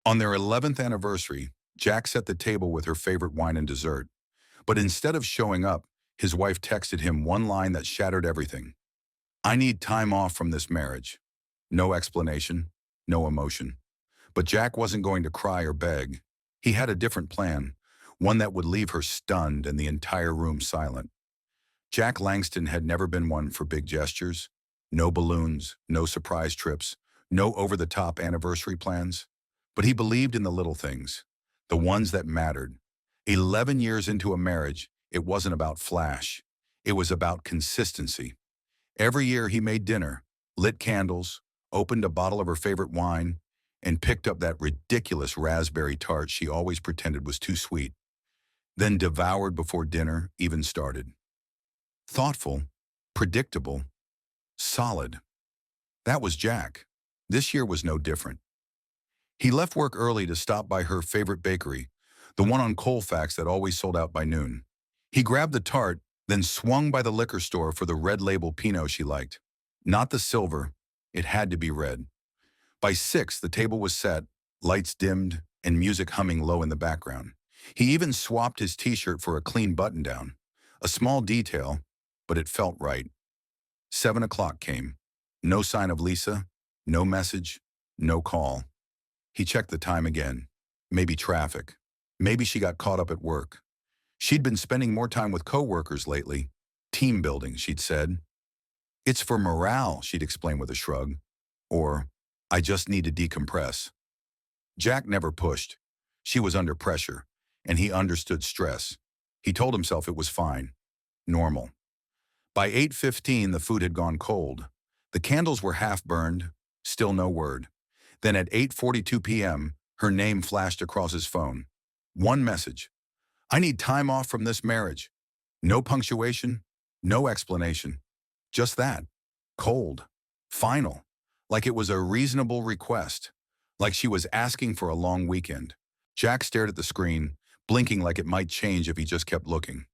On their 11th anniversary, Jack set the table with her favorite wine and dessert. But instead of showing up, his wife texted him one line that shattered everything. "I need time off from this marriage." No explanation, no emotion. But Jack wasn't going to cry or beg. He had a different plan, one that would leave her stunned and the entire room silent. Jack Langston had never been one for big gestures. No balloons, no surprise trips, no over-the-top anniversary plans. But he believed in the little things, the ones that mattered. 11 years into a marriage, it wasn't about flash. It was about consistency. Every year he made dinner, lit candles, opened a bottle of her favorite wine, and picked up that ridiculous raspberry tart she always pretended was too sweet, then devoured before dinner even started. Thoughtful, predictable, solid. That was Jack. This year was no different. He left work early to stop by her favorite bakery, the one on Colfax that always sold out by noon. He grabbed the tart, then swung by the liquor store for the red label Pinot she liked. Not the silver, it had to be red. By 6, the table was set, lights dimmed, and music humming low in the background. He even swapped his t-shirt for a clean button-down. A small detail, but it felt right. 7 o'clock came. No sign of Lisa, no message, no call. He checked the time again. Maybe traffic. Maybe she got caught up at work. She'd been spending more time with coworkers lately. Team building, she'd said. "It's for morale," she'd explain with a shrug. Or, "I just need to decompress." Jack never pushed. She was under pressure, and he understood stress. He told himself it was fine. Normal. By 8:15, the food had gone cold. The candles were half burned, still no word. Then at 8:42 p.m., her name flashed across his phone. One message. "I need time off from this marriage." No punctuation, no explanation. Just that. Cold. Final. Like it was a reasonable request. Like she was asking for a long weekend. Jack stared at the screen, blinking like it might change if he just kept looking.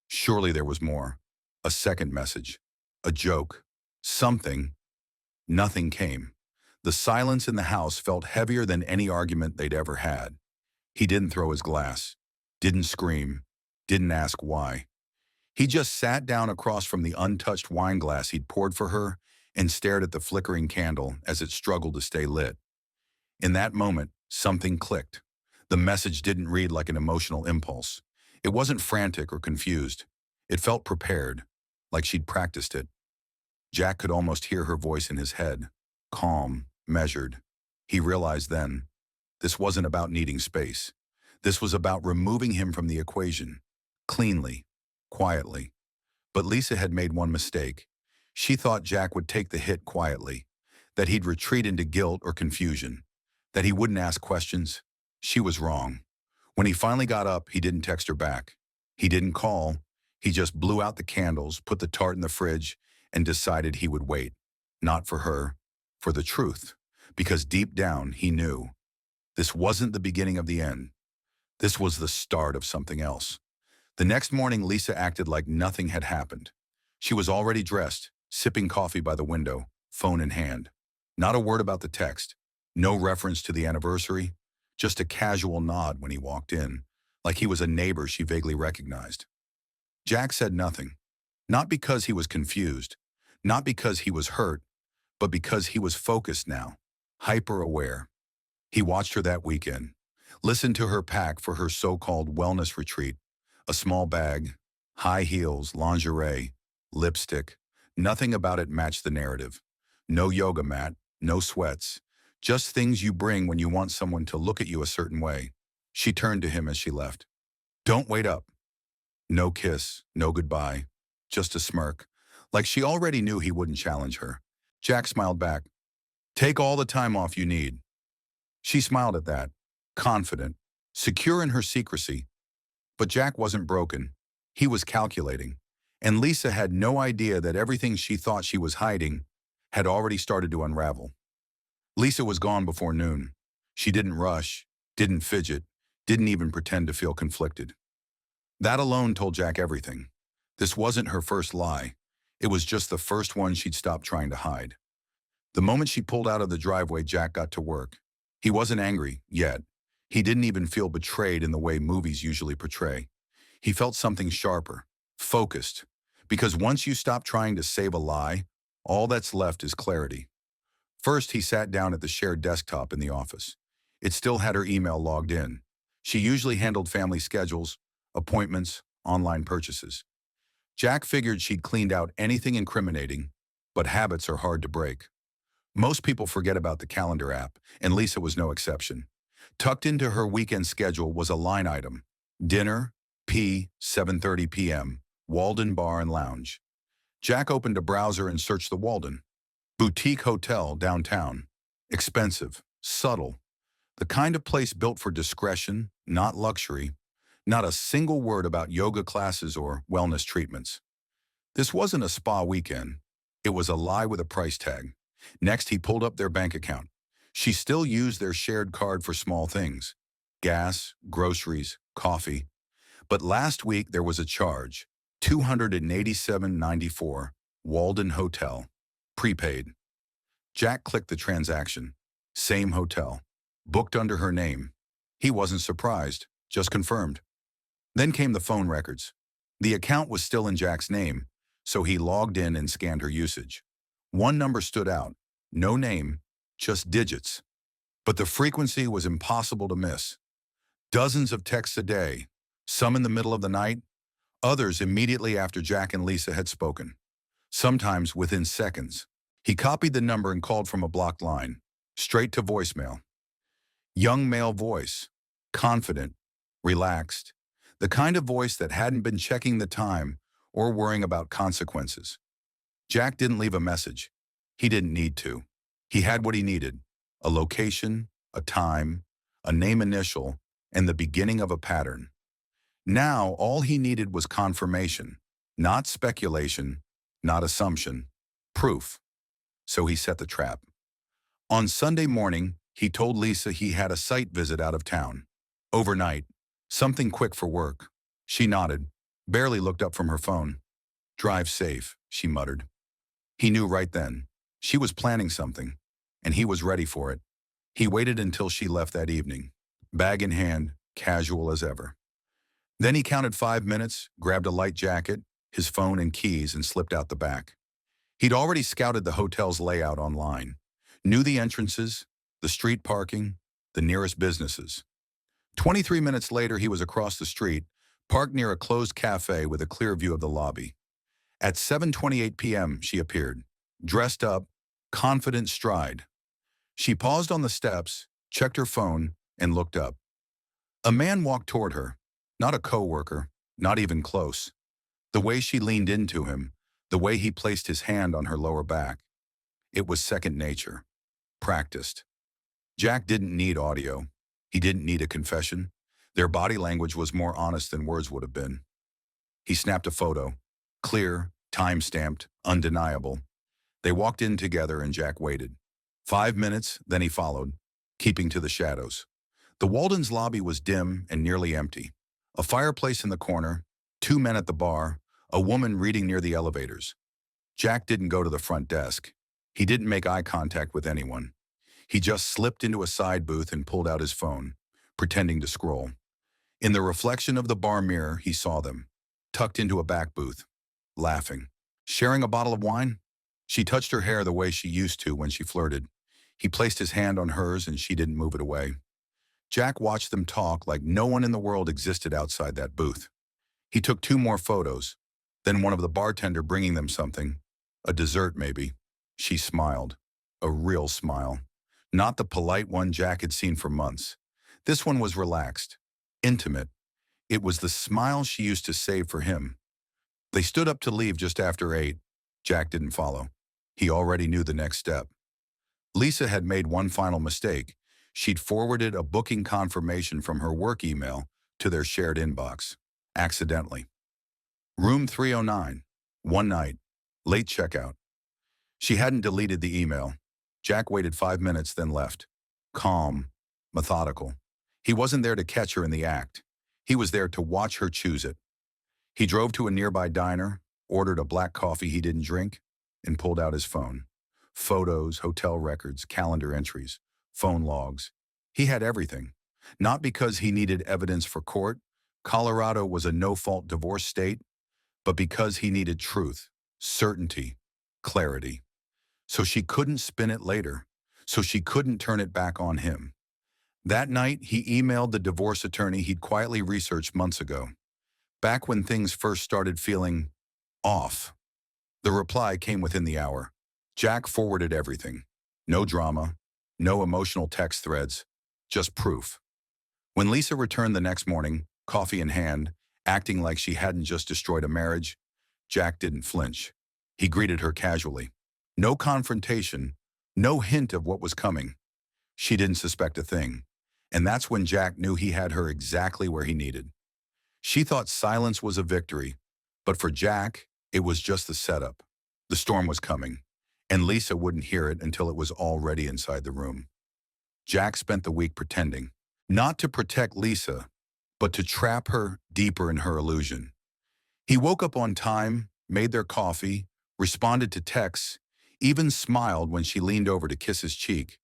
Surely there was more. A second message. A joke. Something. Nothing came. The silence in the house felt heavier than any argument they'd ever had. He didn't throw his glass. Didn't scream. Didn't ask why. He just sat down across from the untouched wine glass he'd poured for her and stared at the flickering candle as it struggled to stay lit. In that moment, something clicked. The message didn't read like an emotional impulse. It wasn't frantic or confused. It felt prepared, like she'd practiced it. Jack could almost hear her voice in his head, calm, measured. He realized then, this wasn't about needing space. This was about removing him from the equation, cleanly, quietly. But Lisa had made one mistake. She thought Jack would take the hit quietly, that he'd retreat into guilt or confusion, that he wouldn't ask questions. She was wrong. When he finally got up, he didn't text her back. He didn't call. He just blew out the candles, put the tart in the fridge, and decided he would wait. Not for her, for the truth. Because deep down, he knew. This wasn't the beginning of the end. This was the start of something else. The next morning, Lisa acted like nothing had happened. She was already dressed, sipping coffee by the window, phone in hand. Not a word about the text. No reference to the anniversary. Just a casual nod when he walked in, like he was a neighbor she vaguely recognized. Jack said nothing. Not because he was confused. Not because he was hurt. But because he was focused now. Hyper-aware. He watched her that weekend. Listened to her pack for her so-called wellness retreat. A small bag, high heels, lingerie, lipstick. Nothing about it matched the narrative. No yoga mat, no sweats. Just things you bring when you want someone to look at you a certain way. She turned to him as she left. "Don't wait up." No kiss, no goodbye. Just a smirk. Like she already knew he wouldn't challenge her. Jack smiled back. "Take all the time off you need." She smiled at that, confident, secure in her secrecy. But Jack wasn't broken. He was calculating. And Lisa had no idea that everything she thought she was hiding had already started to unravel. Lisa was gone before noon. She didn't rush, didn't fidget, didn't even pretend to feel conflicted. That alone told Jack everything. This wasn't her first lie. It was just the first one she'd stopped trying to hide. The moment she pulled out of the driveway, Jack got to work. He wasn't angry yet. He didn't even feel betrayed in the way movies usually portray. He felt something sharper, focused, because once you stop trying to save a lie, all that's left is clarity. First, he sat down at the shared desktop in the office. It still had her email logged in. She usually handled family schedules, appointments, online purchases. Jack figured she'd cleaned out anything incriminating, but habits are hard to break. Most people forget about the calendar app, and Lisa was no exception. Tucked into her weekend schedule was a line item: dinner, 7:30 p.m., Walden Bar and Lounge. Jack opened a browser and searched the Walden. Boutique hotel downtown. Expensive, subtle. The kind of place built for discretion, not luxury. Not a single word about yoga classes or wellness treatments. This wasn't a spa weekend. It was a lie with a price tag. Next, he pulled up their bank account. She still used their shared card for small things: gas, groceries, coffee. But last week there was a charge: $287.94, Walden Hotel, prepaid. Jack clicked the transaction. Same hotel, booked under her name. He wasn't surprised, just confirmed. Then came the phone records. The account was still in Jack's name, so he logged in and scanned her usage. One number stood out: no name, just digits. But the frequency was impossible to miss. Dozens of texts a day, some in the middle of the night, others immediately after Jack and Lisa had spoken, sometimes within seconds. He copied the number and called from a blocked line, straight to voicemail. Young male voice, confident, relaxed, the kind of voice that hadn't been checking the time or worrying about consequences. Jack didn't leave a message. He didn't need to. He had what he needed: a location, a time, a name initial, and the beginning of a pattern. Now, all he needed was confirmation, not speculation, not assumption, proof. So he set the trap. On Sunday morning, he told Lisa he had a site visit out of town. Overnight, something quick for work. She nodded, barely looked up from her phone. "Drive safe," she muttered. He knew right then. She was planning something, and he was ready for it. He waited until she left that evening, bag in hand, casual as ever. Then he counted 5 minutes, grabbed a light jacket, his phone and keys, and slipped out the back. He'd already scouted the hotel's layout online, knew the entrances, the street parking, the nearest businesses. 23 minutes later, he was across the street, parked near a closed cafe with a clear view of the lobby. At 7:28 p.m., she appeared, dressed up, confident stride. She paused on the steps, checked her phone, and looked up. A man walked toward her, not a coworker, not even close. The way she leaned into him, the way he placed his hand on her lower back, it was second nature, practiced. Jack didn't need audio. He didn't need a confession. Their body language was more honest than words would have been. He snapped a photo, clear, time-stamped, undeniable. They walked in together and Jack waited. 5 minutes, then he followed, keeping to the shadows. The Walden's lobby was dim and nearly empty. A fireplace in the corner, 2 men at the bar, a woman reading near the elevators. Jack didn't go to the front desk. He didn't make eye contact with anyone. He just slipped into a side booth and pulled out his phone, pretending to scroll. In the reflection of the bar mirror, he saw them, tucked into a back booth, laughing. Sharing a bottle of wine? She touched her hair the way she used to when she flirted. He placed his hand on hers and she didn't move it away. Jack watched them talk like no one in the world existed outside that booth. He took 2 more photos, then one of the bartender bringing them something, a dessert maybe. She smiled, a real smile, not the polite one Jack had seen for months. This one was relaxed, intimate. It was the smile she used to save for him. They stood up to leave just after 8. Jack didn't follow. He already knew the next step. Lisa had made one final mistake. She'd forwarded a booking confirmation from her work email to their shared inbox, accidentally. Room 309, one night, late checkout. She hadn't deleted the email. Jack waited 5 minutes, then left. Calm, methodical. He wasn't there to catch her in the act. He was there to watch her choose it. He drove to a nearby diner, ordered a black coffee he didn't drink, and pulled out his phone. Photos, hotel records, calendar entries, phone logs. He had everything. Not because he needed evidence for court. Colorado was a no-fault divorce state, but because he needed truth, certainty, clarity. So she couldn't spin it later. So she couldn't turn it back on him. That night, he emailed the divorce attorney he'd quietly researched months ago, back when things first started feeling off. The reply came within the hour. Jack forwarded everything. No drama, no emotional text threads, just proof. When Lisa returned the next morning, coffee in hand, acting like she hadn't just destroyed a marriage, Jack didn't flinch. He greeted her casually. No confrontation, no hint of what was coming. She didn't suspect a thing. And that's when Jack knew he had her exactly where he needed. She thought silence was a victory, but for Jack, it was just the setup. The storm was coming, and Lisa wouldn't hear it until it was already inside the room. Jack spent the week pretending, not to protect Lisa, but to trap her deeper in her illusion. He woke up on time, made their coffee, responded to texts, even smiled when she leaned over to kiss his cheek.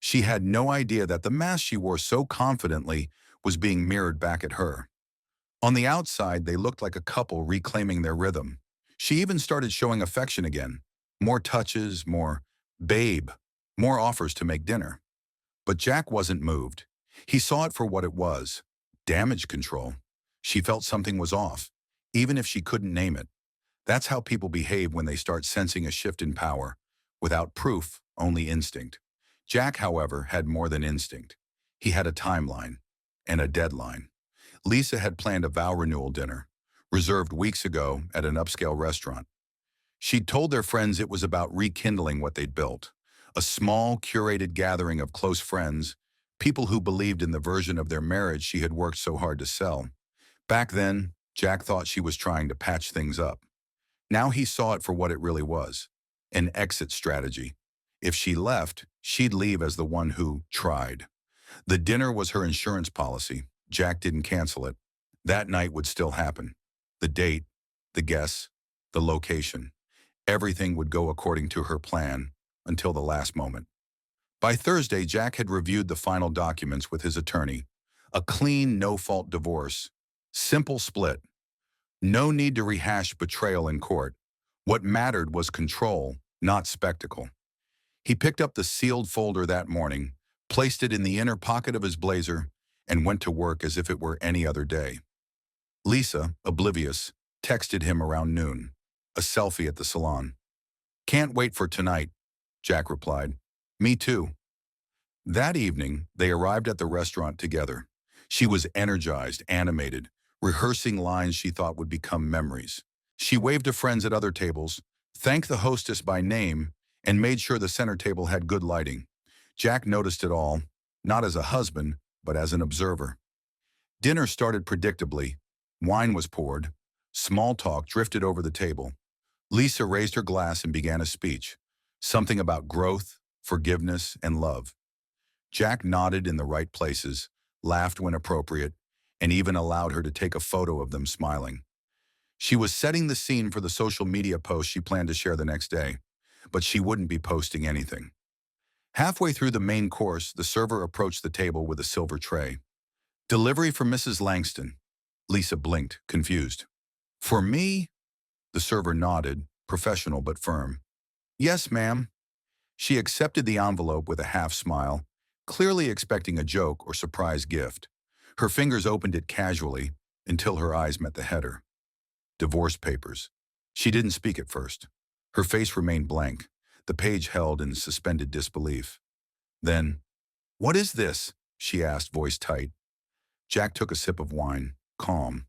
She had no idea that the mask she wore so confidently was being mirrored back at her. On the outside, they looked like a couple reclaiming their rhythm. She even started showing affection again. More touches, more babe, more offers to make dinner. But Jack wasn't moved. He saw it for what it was, damage control. She felt something was off, even if she couldn't name it. That's how people behave when they start sensing a shift in power. Without proof, only instinct. Jack, however, had more than instinct. He had a timeline and a deadline. Lisa had planned a vow renewal dinner, reserved weeks ago at an upscale restaurant. She'd told their friends it was about rekindling what they'd built, a small, curated gathering of close friends, people who believed in the version of their marriage she had worked so hard to sell. Back then, Jack thought she was trying to patch things up. Now he saw it for what it really was, an exit strategy. If she left, she'd leave as the one who tried. The dinner was her insurance policy. Jack didn't cancel it. That night would still happen. The date, the guests, the location. Everything would go according to her plan until the last moment. By Thursday, Jack had reviewed the final documents with his attorney. A clean, no-fault divorce. Simple split. No need to rehash betrayal in court. What mattered was control, not spectacle. He picked up the sealed folder that morning, placed it in the inner pocket of his blazer, and went to work as if it were any other day. Lisa, oblivious, texted him around noon. A selfie at the salon. "Can't wait for tonight," Jack replied. "Me too." That evening, they arrived at the restaurant together. She was energized, animated, rehearsing lines she thought would become memories. She waved to friends at other tables, thanked the hostess by name, and made sure the center table had good lighting. Jack noticed it all, not as a husband, but as an observer. Dinner started predictably. Wine was poured. Small talk drifted over the table. Lisa raised her glass and began a speech, something about growth, forgiveness, and love. Jack nodded in the right places, laughed when appropriate, and even allowed her to take a photo of them smiling. She was setting the scene for the social media post she planned to share the next day, but she wouldn't be posting anything. Halfway through the main course, the server approached the table with a silver tray. "Delivery for Mrs. Langston." Lisa blinked, confused. "For me?" The server nodded, professional but firm. "Yes, ma'am." She accepted the envelope with a half smile, clearly expecting a joke or surprise gift. Her fingers opened it casually until her eyes met the header. Divorce papers. She didn't speak at first. Her face remained blank, the page held in suspended disbelief. Then, "What is this?" she asked, voice tight. Jack took a sip of wine, calm.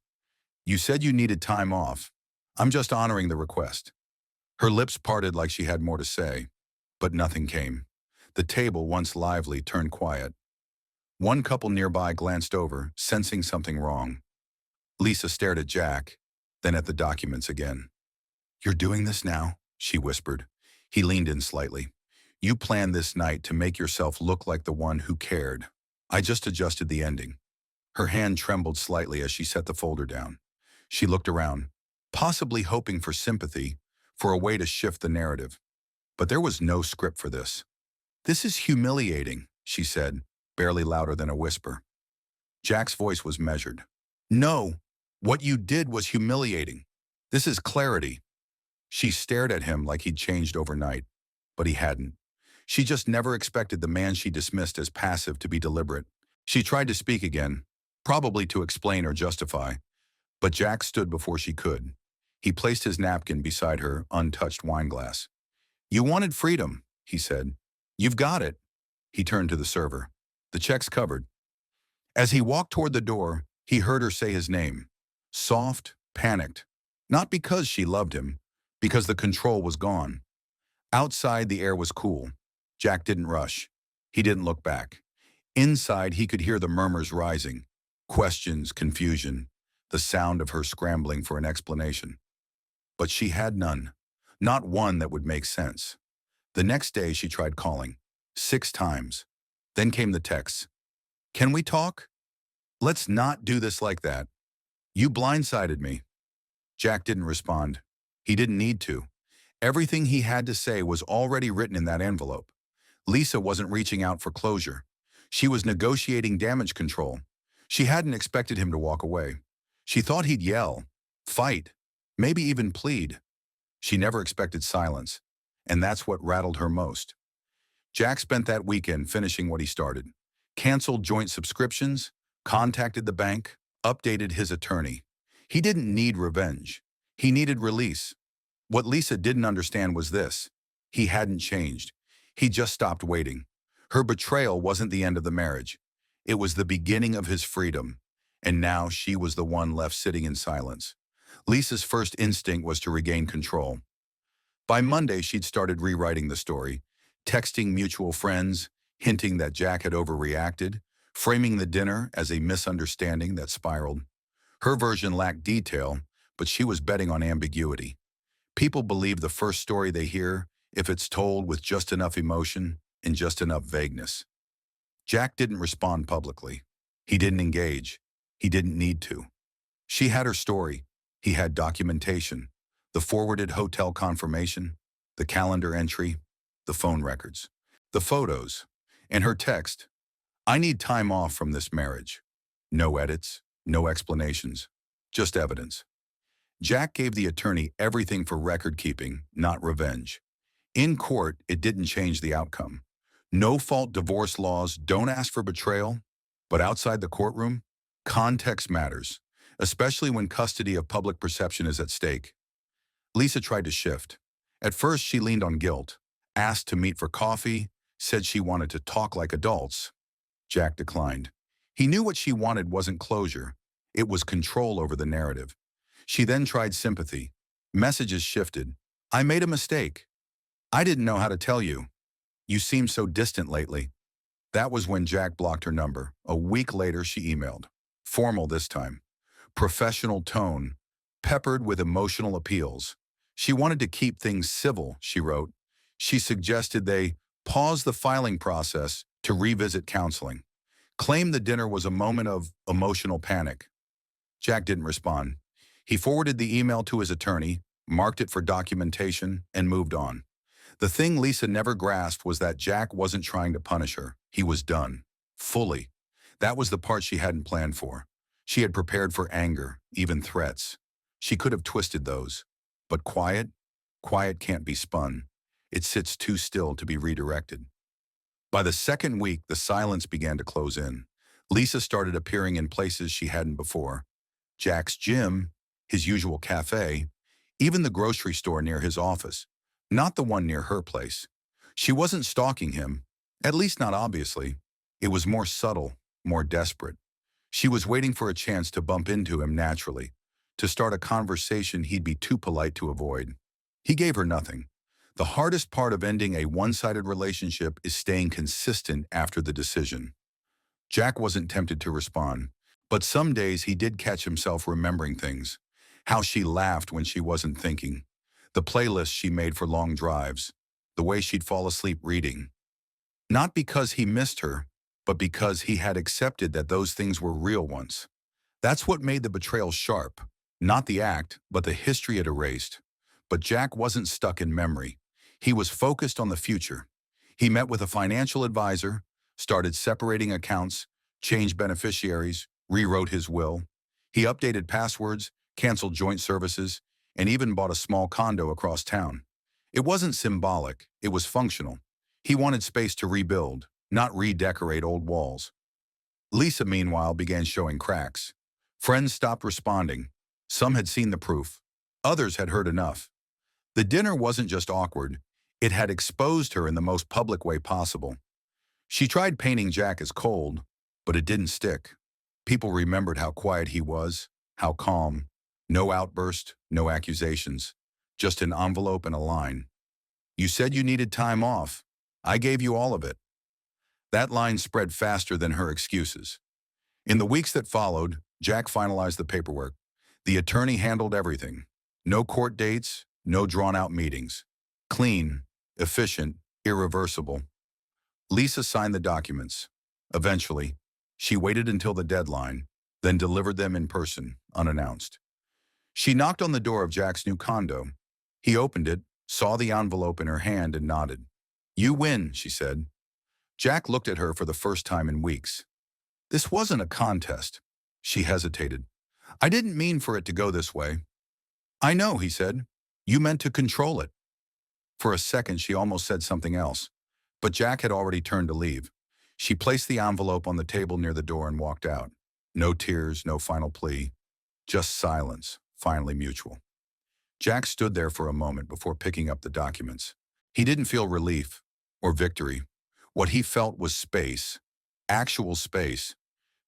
"You said you needed time off. I'm just honoring the request." Her lips parted like she had more to say, but nothing came. The table, once lively, turned quiet. One couple nearby glanced over, sensing something wrong. Lisa stared at Jack, then at the documents again. "You're doing this now?" she whispered. He leaned in slightly. "You planned this night to make yourself look like the one who cared. I just adjusted the ending." Her hand trembled slightly as she set the folder down. She looked around, possibly hoping for sympathy, for a way to shift the narrative. But there was no script for this. "This is humiliating," she said. barely louder than a whisper. Jack's voice was measured. No, what you did was humiliating. This is clarity. She stared at him like he'd changed overnight, but he hadn't. She just never expected the man she dismissed as passive to be deliberate. She tried to speak again, probably to explain or justify, but Jack stood before she could. He placed his napkin beside her untouched wine glass. You wanted freedom, he said. You've got it. He turned to the server. The check's covered. As he walked toward the door, he heard her say his name. Soft, panicked. Not because she loved him, because the control was gone. Outside, the air was cool. Jack didn't rush. He didn't look back. Inside, he could hear the murmurs rising. Questions, confusion, the sound of her scrambling for an explanation. But she had none. Not one that would make sense. The next day, she tried calling. 6 times. Then came the texts. Can we talk? Let's not do this like that. You blindsided me. Jack didn't respond. He didn't need to. Everything he had to say was already written in that envelope. Lisa wasn't reaching out for closure. She was negotiating damage control. She hadn't expected him to walk away. She thought he'd yell, fight, maybe even plead. She never expected silence, and that's what rattled her most. Jack spent that weekend finishing what he started. Canceled joint subscriptions, contacted the bank, updated his attorney. He didn't need revenge. He needed release. What Lisa didn't understand was this. He hadn't changed. He just stopped waiting. Her betrayal wasn't the end of the marriage. It was the beginning of his freedom. And now she was the one left sitting in silence. Lisa's first instinct was to regain control. By Monday, she'd started rewriting the story, texting mutual friends, hinting that Jack had overreacted, framing the dinner as a misunderstanding that spiraled. Her version lacked detail, but she was betting on ambiguity. People believe the first story they hear if it's told with just enough emotion and just enough vagueness. Jack didn't respond publicly. He didn't engage. He didn't need to. She had her story. He had documentation, the forwarded hotel confirmation, the calendar entry, the phone records, the photos, and her text. I need time off from this marriage. No edits, no explanations, just evidence. Jack gave the attorney everything for record-keeping, not revenge. In court, it didn't change the outcome. No-fault divorce laws don't ask for betrayal, but outside the courtroom, context matters, especially when custody of public perception is at stake. Lisa tried to shift. At first, she leaned on guilt, asked to meet for coffee, said she wanted to talk like adults. Jack declined. He knew what she wanted wasn't closure. It was control over the narrative. She then tried sympathy. Messages shifted. I made a mistake. I didn't know how to tell you. You seem so distant lately. That was when Jack blocked her number. A week later, she emailed. Formal this time. Professional tone, peppered with emotional appeals. She wanted to keep things civil, she wrote. She suggested they pause the filing process to revisit counseling. Claimed the dinner was a moment of emotional panic. Jack didn't respond. He forwarded the email to his attorney, marked it for documentation, and moved on. The thing Lisa never grasped was that Jack wasn't trying to punish her. He was done. Fully. That was the part she hadn't planned for. She had prepared for anger, even threats. She could have twisted those. But quiet can't be spun. It sits too still to be redirected. By the second week, the silence began to close in. Lisa started appearing in places she hadn't before. Jack's gym, his usual cafe, even the grocery store near his office, not the one near her place. She wasn't stalking him, at least not obviously. It was more subtle, more desperate. She was waiting for a chance to bump into him naturally, to start a conversation he'd be too polite to avoid. He gave her nothing. The hardest part of ending a one-sided relationship is staying consistent after the decision. Jack wasn't tempted to respond, but some days he did catch himself remembering things. How she laughed when she wasn't thinking. The playlists she made for long drives. The way she'd fall asleep reading. Not because he missed her, but because he had accepted that those things were real once. That's what made the betrayal sharp. Not the act, but the history it erased. But Jack wasn't stuck in memory. He was focused on the future. He met with a financial advisor, started separating accounts, changed beneficiaries, rewrote his will. He updated passwords, canceled joint services, and even bought a small condo across town. It wasn't symbolic, it was functional. He wanted space to rebuild, not redecorate old walls. Lisa, meanwhile, began showing cracks. Friends stopped responding. Some had seen the proof. Others had heard enough. The dinner wasn't just awkward, it had exposed her in the most public way possible. She tried painting Jack as cold, but it didn't stick. People remembered how quiet he was, how calm. No outburst, no accusations. Just an envelope and a line. "You said you needed time off. I gave you all of it." That line spread faster than her excuses. In the weeks that followed, Jack finalized the paperwork. The attorney handled everything. No court dates, no drawn-out meetings. Clean, efficient, irreversible. Lisa signed the documents. Eventually, she waited until the deadline, then delivered them in person, unannounced. She knocked on the door of Jack's new condo. He opened it, saw the envelope in her hand, and nodded. "You win," she said. Jack looked at her for the first time in weeks. "This wasn't a contest." She hesitated. "I didn't mean for it to go this way." "I know," he said. "You meant to control it." For a second, she almost said something else, but Jack had already turned to leave. She placed the envelope on the table near the door and walked out. No tears, no final plea, just silence, finally mutual. Jack stood there for a moment before picking up the documents. He didn't feel relief or victory. What he felt was space, actual space,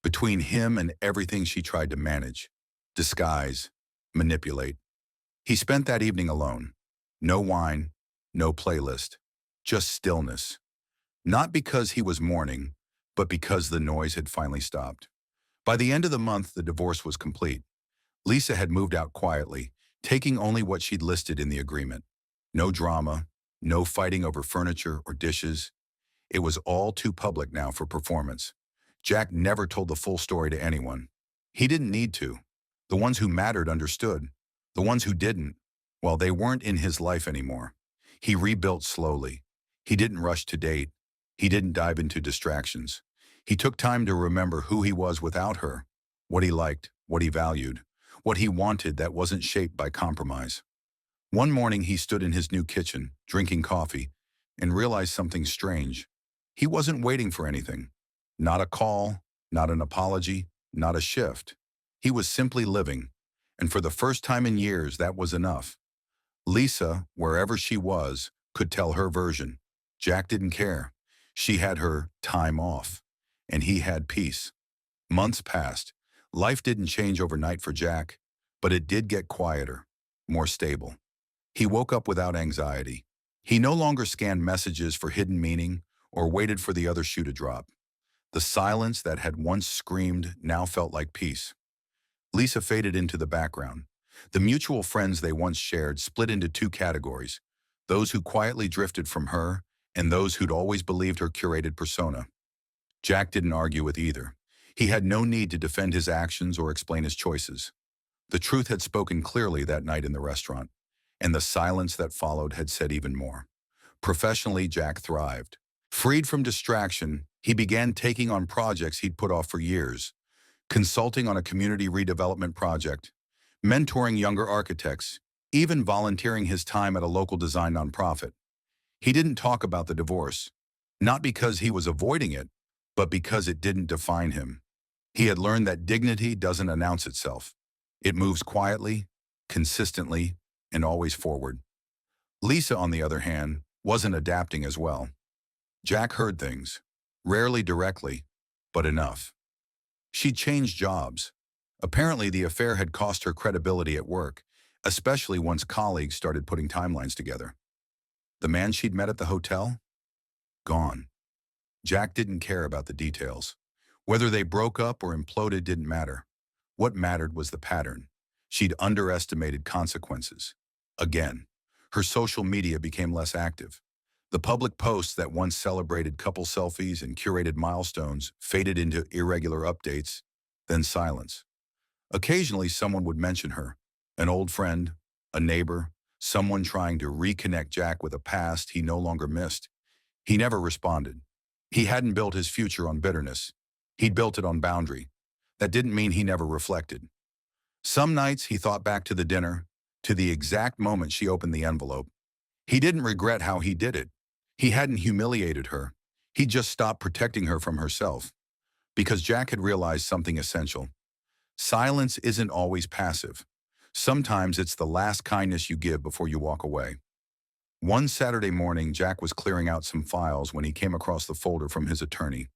between him and everything she tried to manage, disguise, manipulate. He spent that evening alone. No wine, no playlist, just stillness. Not because he was mourning, but because the noise had finally stopped. By the end of the month, the divorce was complete. Lisa had moved out quietly, taking only what she'd listed in the agreement. No drama, no fighting over furniture or dishes. It was all too public now for performance. Jack never told the full story to anyone. He didn't need to. The ones who mattered understood. The ones who didn't, well, they weren't in his life anymore. He rebuilt slowly. He didn't rush to date. He didn't dive into distractions. He took time to remember who he was without her, what he liked, what he valued, what he wanted that wasn't shaped by compromise. One morning he stood in his new kitchen, drinking coffee, and realized something strange. He wasn't waiting for anything. Not a call, not an apology, not a shift. He was simply living, and for the first time in years, that was enough. Lisa, wherever she was, could tell her version. Jack didn't care. She had her time off, and he had peace. Months passed. Life didn't change overnight for Jack, but it did get quieter, more stable. He woke up without anxiety. He no longer scanned messages for hidden meaning or waited for the other shoe to drop. The silence that had once screamed now felt like peace. Lisa faded into the background. The mutual friends they once shared split into two categories, those who quietly drifted from her and those who'd always believed her curated persona. Jack didn't argue with either. He had no need to defend his actions or explain his choices. The truth had spoken clearly that night in the restaurant, and the silence that followed had said even more. Professionally, Jack thrived. Freed from distraction, he began taking on projects he'd put off for years, consulting on a community redevelopment project, mentoring younger architects, even volunteering his time at a local design nonprofit. He didn't talk about the divorce, not because he was avoiding it, but because it didn't define him. He had learned that dignity doesn't announce itself. It moves quietly, consistently, and always forward. Lisa, on the other hand, wasn't adapting as well. Jack heard things, rarely directly, but enough. She'd changed jobs. Apparently, the affair had cost her credibility at work, especially once colleagues started putting timelines together. The man she'd met at the hotel? Gone. Jack didn't care about the details. Whether they broke up or imploded didn't matter. What mattered was the pattern. She'd underestimated consequences. Again, her social media became less active. The public posts that once celebrated couple selfies and curated milestones faded into irregular updates, then silence. Occasionally, someone would mention her, an old friend, a neighbor, someone trying to reconnect Jack with a past he no longer missed. He never responded. He hadn't built his future on bitterness. He'd built it on boundary. That didn't mean he never reflected. Some nights he thought back to the dinner, to the exact moment she opened the envelope. He didn't regret how he did it. He hadn't humiliated her. He just stopped protecting her from herself. Because Jack had realized something essential. Silence isn't always passive. Sometimes it's the last kindness you give before you walk away. One Saturday morning, Jack was clearing out some files when he came across the folder from his attorney.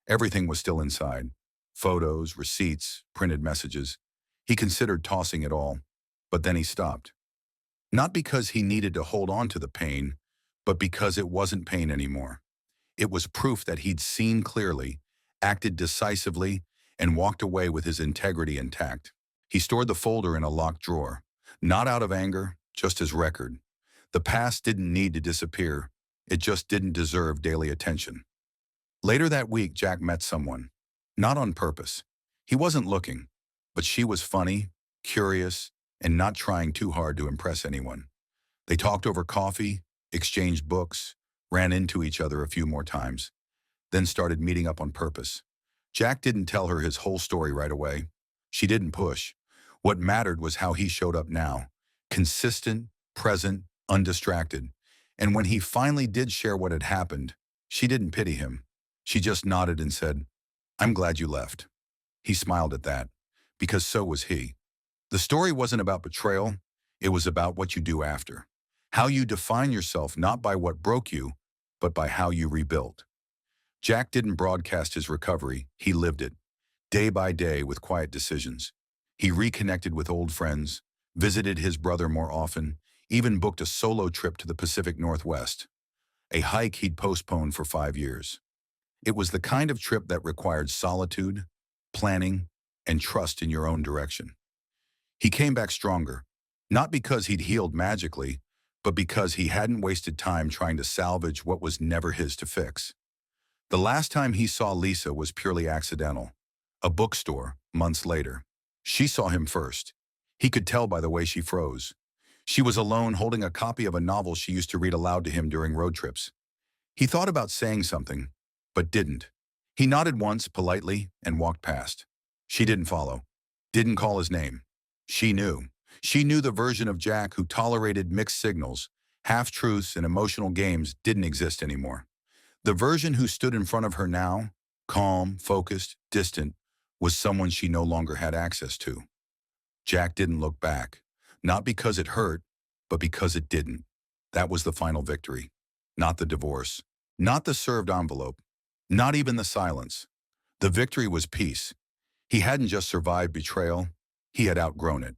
Everything was still inside. Photos, receipts, printed messages. He considered tossing it all, but then he stopped. Not because he needed to hold on to the pain, but because it wasn't pain anymore. It was proof that he'd seen clearly, acted decisively, and walked away with his integrity intact. He stored the folder in a locked drawer, not out of anger, just as record. The past didn't need to disappear. It just didn't deserve daily attention. Later that week, Jack met someone. Not on purpose. He wasn't looking, but she was funny, curious, and not trying too hard to impress anyone. They talked over coffee, exchanged books, ran into each other a few more times, then started meeting up on purpose. Jack didn't tell her his whole story right away. She didn't push. What mattered was how he showed up now. Consistent, present, undistracted. And when he finally did share what had happened, she didn't pity him. She just nodded and said, "I'm glad you left." He smiled at that, because so was he. The story wasn't about betrayal. It was about what you do after. How you define yourself not by what broke you, but by how you rebuilt. Jack didn't broadcast his recovery. He lived it, day by day with quiet decisions. He reconnected with old friends, visited his brother more often, even booked a solo trip to the Pacific Northwest, a hike he'd postponed for 5 years. It was the kind of trip that required solitude, planning, and trust in your own direction. He came back stronger, not because he'd healed magically, but because he hadn't wasted time trying to salvage what was never his to fix. The last time he saw Lisa was purely accidental. A bookstore, months later. She saw him first. He could tell by the way she froze. She was alone holding a copy of a novel she used to read aloud to him during road trips. He thought about saying something, but didn't. He nodded once, politely, and walked past. She didn't follow. Didn't call his name. She knew. She knew the version of Jack who tolerated mixed signals, half-truths, and emotional games didn't exist anymore. The version who stood in front of her now, calm, focused, distant, was someone she no longer had access to. Jack didn't look back, not because it hurt, but because it didn't. That was the final victory. Not the divorce, not the served envelope, not even the silence. The victory was peace. He hadn't just survived betrayal, he had outgrown it.